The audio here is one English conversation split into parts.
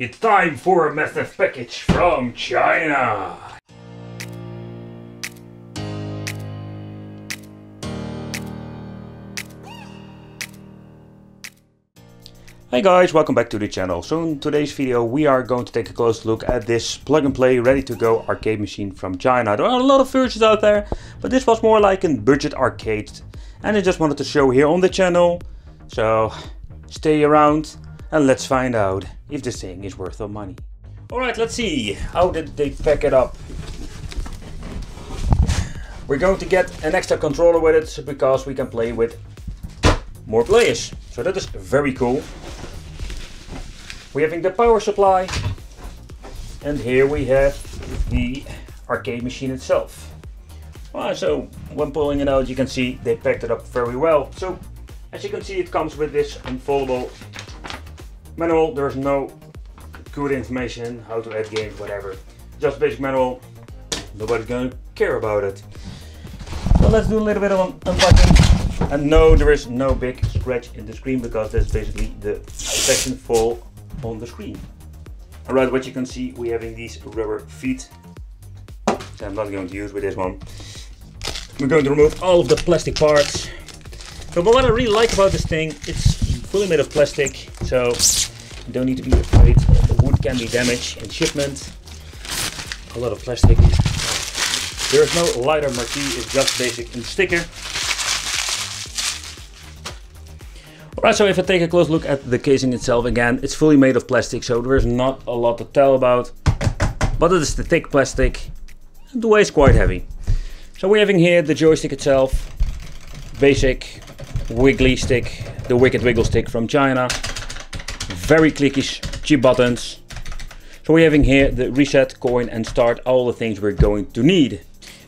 It's time for a massive package from China. Hey guys, welcome back to the channel. So in today's video we are going to take a close look at this plug and play ready to go arcade machine from China. There are a lot of versions out there, but this was more like a budget arcade and I just wanted to show here on the channel. So stay around and let's find out if this thing is worth the money. Alright, let's see. How did they pack it up? We're going to get an extra controller with it because we can play with more players. So that is very cool. We're having the power supply, and here we have the arcade machine itself. So when pulling it out, you can see they packed it up very well. So as you can see, it comes with this unfoldable manual. There's no good information how to add games, whatever. Just basic manual. Nobody's gonna care about it. So let's do a little bit of unboxing. And no, there is no big scratch in the screen because that's basically the section full on the screen. Alright, what you can see, we're having these rubber feet. So I'm not going to use with this one. We're going to remove all of the plastic parts. So, but what I really like about this thing, it's fully made of plastic, so you don't need to be afraid the wood can be damaged in shipment. A lot of plastic. There is no lighter marquee, it's just basic sticker. Alright, so if I take a close look at the casing itself, again, it's fully made of plastic, so there's not a lot to tell about. But it is the thick plastic, and the weight is quite heavy. So we're having here the joystick itself, basic wiggly stick, the Wicked Wiggle stick from China. Very clicky, cheap buttons. So we're having here the reset, coin and start, all the things we're going to need.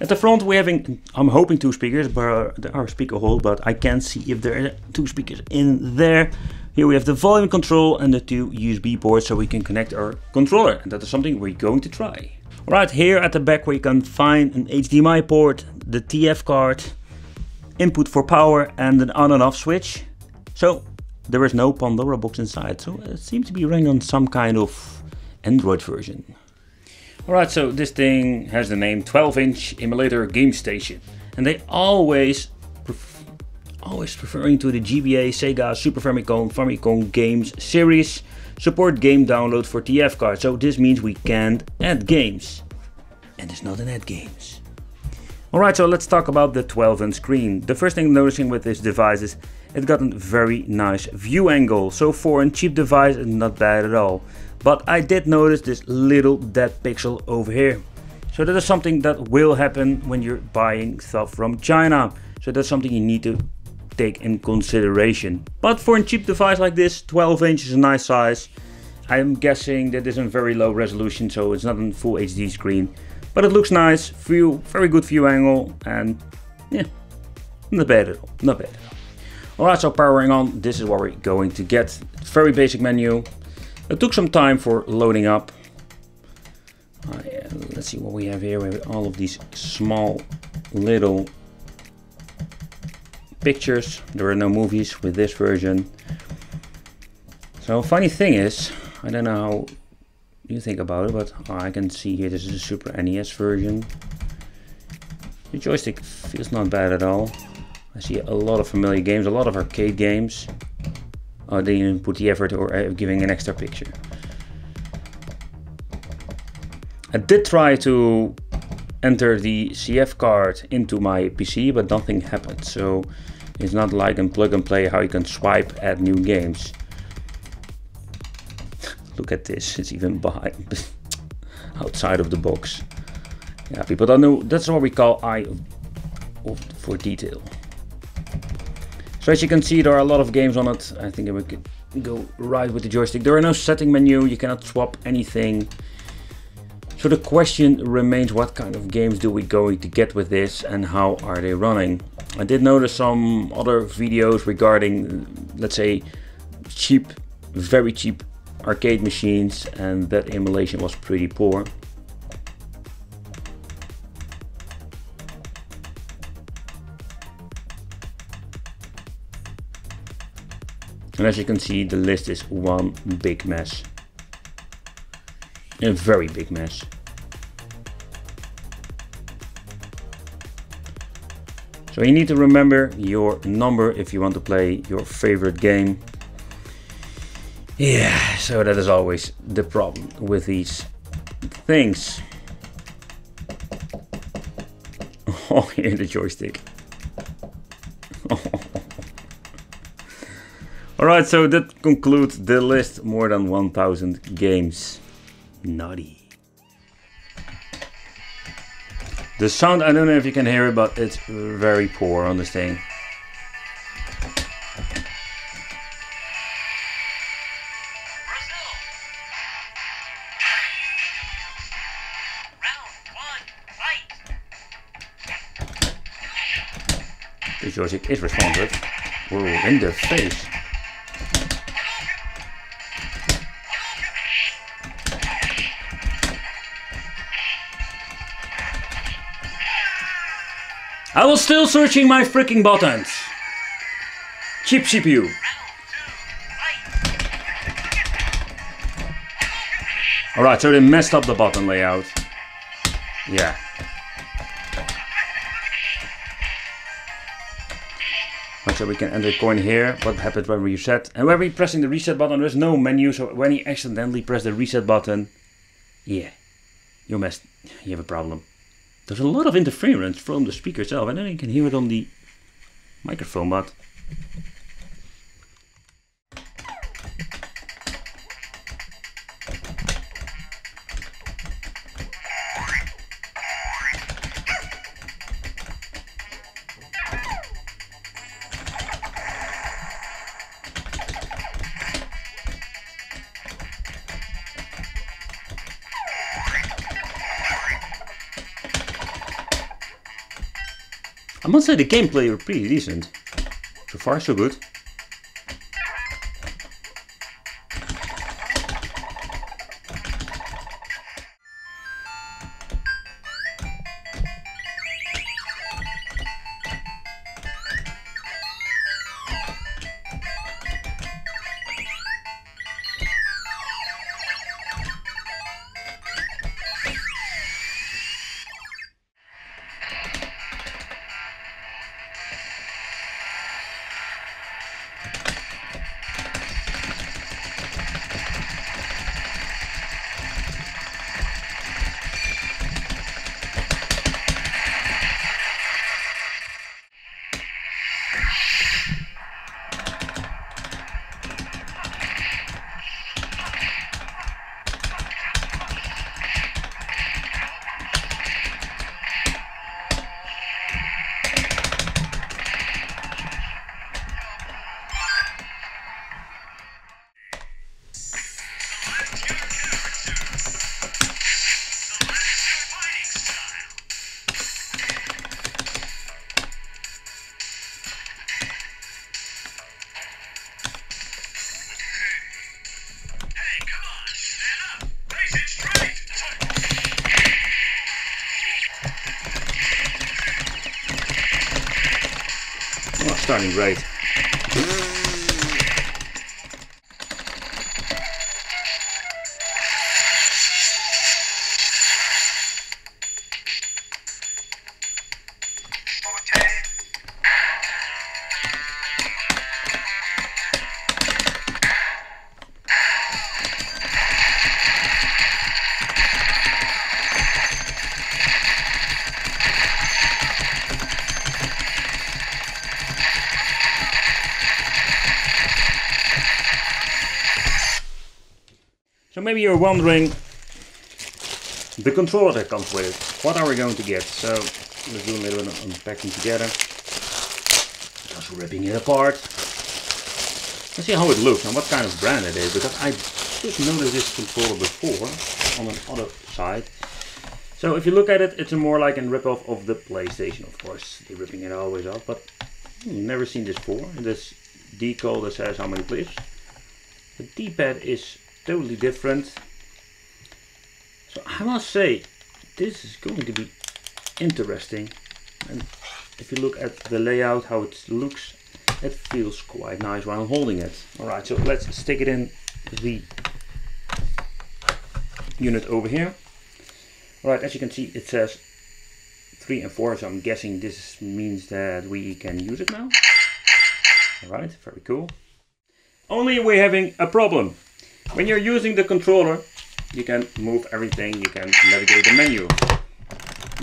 At the front we're having, I'm hoping 2 speakers, but there are speaker holes, but I can't see if there are 2 speakers in there. Here we have the volume control and the 2 USB ports so we can connect our controller, and that is something we're going to try. Alright, here at the back we can find an HDMI port, the TF card, input for power and an on and off switch. So there is no Pandora box inside, so it seems to be running on some kind of Android version. Alright, so this thing has the name 12-inch emulator game station, and they always referring to the GBA, Sega, Super Famicom games series, support game download for TF cards. So this means we can't add games, and there's not an add games. Alright, so let's talk about the 12-inch screen. The first thing I'm noticing with this device is it got a very nice view angle. So for a cheap device, it's not bad at all. But I did notice this little dead pixel over here. So that is something that will happen when you're buying stuff from China. So that's something you need to take in consideration. But for a cheap device like this, 12 inch is a nice size. I'm guessing that is a very low resolution, so it's not a full HD screen. But it looks nice, very good view angle, and yeah, not bad at all, not bad at all. Alright, so powering on, this is what we're going to get. Very basic menu. It took some time for loading up. Yeah, let's see what we have here. We have all of these small little pictures. There are no movies with this version. So funny thing is, I don't know how you think about it, but I can see here this is a Super NES version. The joystick feels not bad at all. I see a lot of familiar games, a lot of arcade games. Oh, they didn't put the effort or giving an extra picture. I did try to enter the CF card into my PC, but nothing happened. So it's not like in plug and play how you can swipe at new games. Look at this, it's even behind, outside of the box. Yeah, people don't know, that's what we call eye for detail. So as you can see, there are a lot of games on it. I think we could go right with the joystick. There are no setting menu, you cannot swap anything. So the question remains, what kind of games do we going to get with this and how are they running? I did notice some other videos regarding, let's say, cheap, very cheap arcade machines, and that emulation was pretty poor. And as you can see, the list is one big mess. A very big mess. So you need to remember your number if you want to play your favorite game. Yeah, so that is always the problem with these things. Oh, here the joystick. Alright, so that concludes the list. More than 1000 games. Naughty. The sound, I don't know if you can hear it, but it's very poor on this thing. The joystick is responsive. Whoa, in the face. I was still searching my freaking buttons. Cheap CPU. Alright, so they messed up the button layout. Yeah. So we can enter a coin here. What happens when we reset? And when we're pressing the reset button, there's no menu. So when you accidentally press the reset button, yeah, you messed. You have a problem. There's a lot of interference from the speaker itself, and then you can hear it on the microphone, but I must say the gameplay are pretty decent. So far, so good. Starting great. So maybe you're wondering the controller that comes with it. What are we going to get? So let's do a little bit of unpacking together. Just ripping it apart. Let's see how it looks and what kind of brand it is, because I just noticed this controller before on another side. So if you look at it, it's more like a rip-off of the PlayStation, of course. They're ripping it always off, but never seen this before. This decal that says how many players. The D-pad is totally different. So I must say, this is going to be interesting. And if you look at the layout, how it looks, it feels quite nice while I'm holding it. Alright, so let's stick it in the unit over here. Alright, as you can see it says 3 and 4, so I'm guessing this means that we can use it now. Alright, very cool. Only we're having a problem. When you're using the controller, you can move everything, you can navigate the menu.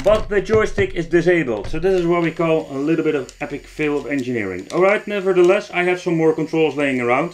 But the joystick is disabled, so this is what we call a little bit of epic fail of engineering. Alright, nevertheless, I have some more controls laying around.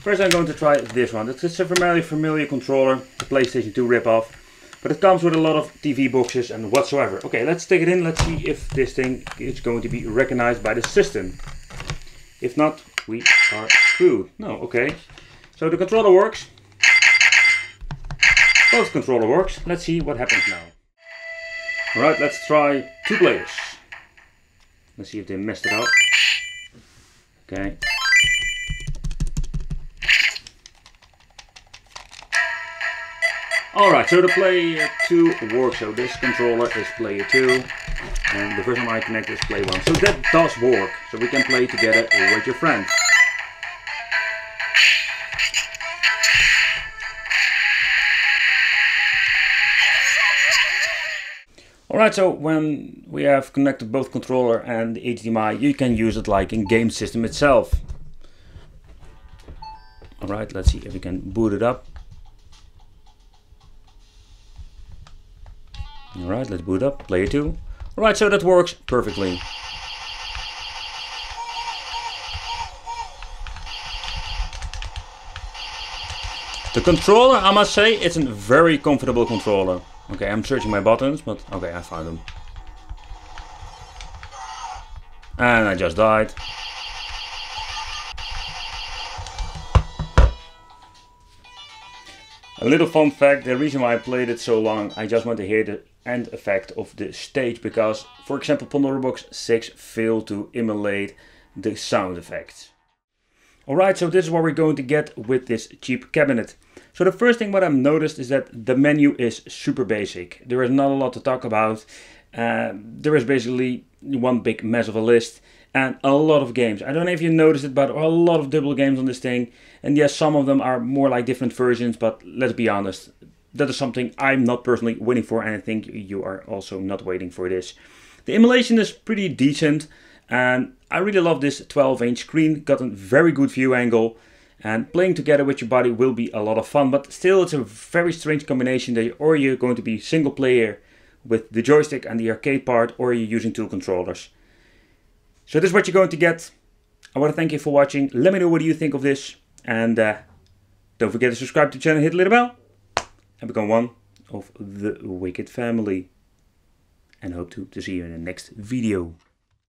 First I'm going to try this one. It's a very familiar controller, the PlayStation 2 ripoff. But it comes with a lot of TV boxes and whatsoever. Okay, let's take it in, let's see if this thing is going to be recognized by the system. If not, we are screwed. No, okay. So the controller works. Both controller works. Let's see what happens now. Alright, let's try 2 players. Let's see if they messed it up. Okay. Alright, so the player 2 works. So this controller is player 2. And the first one I connect is play 1. So that does work. So we can play together with your friend. Alright, so when we have connected both controller and the HDMI, you can use it like in game system itself. Alright, let's see if we can boot it up. Alright, let's boot up, player 2. Alright, so that works perfectly. The controller, I must say, it's a very comfortable controller. Okay, I'm searching my buttons, but okay, I found them. And I just died. A little fun fact, the reason why I played it so long, I just want to hear the end effect of the stage, because, for example, Pandora Box 6 failed to emulate the sound effects. Alright, so this is what we're going to get with this cheap cabinet. So the first thing what I've noticed is that the menu is super basic. There is not a lot to talk about. There is basically one big mess of a list and a lot of games. I don't know if you noticed it, but a lot of double games on this thing. And yes, some of them are more like different versions, but let's be honest. That is something I'm not personally waiting for, and I think you are also not waiting for this. The emulation is pretty decent, and I really love this 12-inch screen. Got a very good view angle. And playing together with your buddy will be a lot of fun, but still it's a very strange combination that or you're going to be single player with the joystick and the arcade part, or you're using 2 controllers. So this is what you're going to get. I want to thank you for watching. Let me know what you think of this, and don't forget to subscribe to the channel, hit the little bell, and become one of the Wicked family. And hope to see you in the next video.